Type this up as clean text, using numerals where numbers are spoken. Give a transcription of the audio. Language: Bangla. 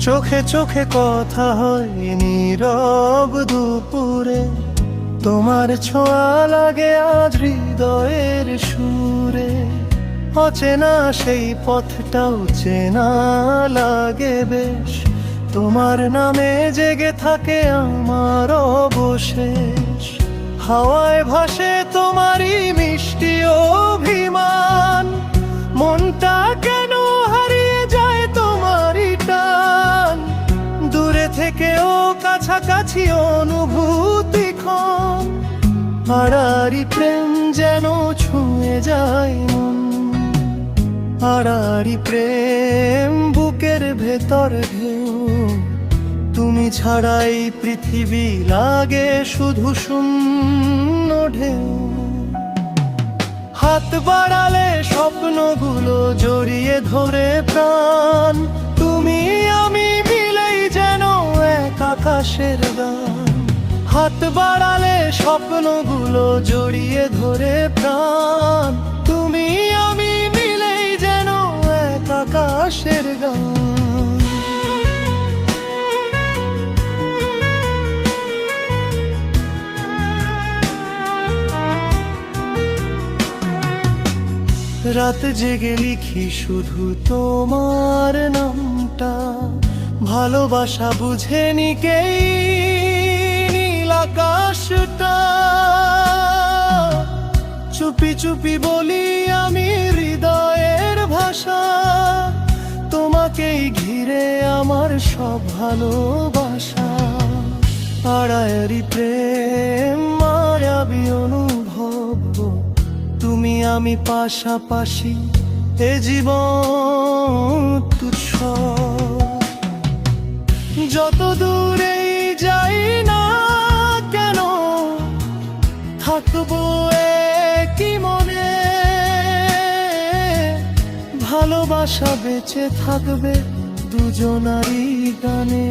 চোখে চোখে কথা হয় নীরব দুপুরে, তোমার ছোঁয়া লাগে আজ হৃদয়ের সুরে। অচেনা সেই পথটাও চেনা লাগে বেশ, তোমার নামে জেগে থাকে আমার অবশেষ। হাওয়ায় ভাসে তোমারই মিষ্টি অভিমান, মনটা কেন হারিয়ে যায় তোমারই টান। দূরে থেকেও কাছাকাছি অনুভূতি ক্ষণ, আড়াআড়ি প্রেম যেন ছুঁয়ে যায় মন। আড়াআড়ি প্রেম বুকের ভেতর ঢেউ, তুমি ছাড়াই পৃথিবী লাগে শুধু শূন্য ঢেউ। হাত বাড়ালে স্বপ্নগুলো জড়িয়ে ধরে প্রাণ, তুমি আমি মিলেই যেন এক আকাশের গান। হাত বাড়ালে স্বপ্নগুলো জড়িয়ে ধরে প্রাণ, তুমি আমি মিলেই যেন এক আকাশের গান। রাত জেগে লিখি শুধু তোমার নামটা, ভালোবাসা বুঝেনি কেই নীল আকাশটা। চুপি চুপি বলি আমি হৃদয়ের ভাষা, তোমাকেই ঘিরে আমার সব ভালোবাসা। আড়াআড়ি প্রেম মায়াবী অনুভব, তুমি আমি পাশাপাশি এ জীবন তুচ্ছ। যত দূরেই যাই না কেন থাকবো একই মনে, ভালোবাসা বেঁচে থাকবে দুজনারই গানে।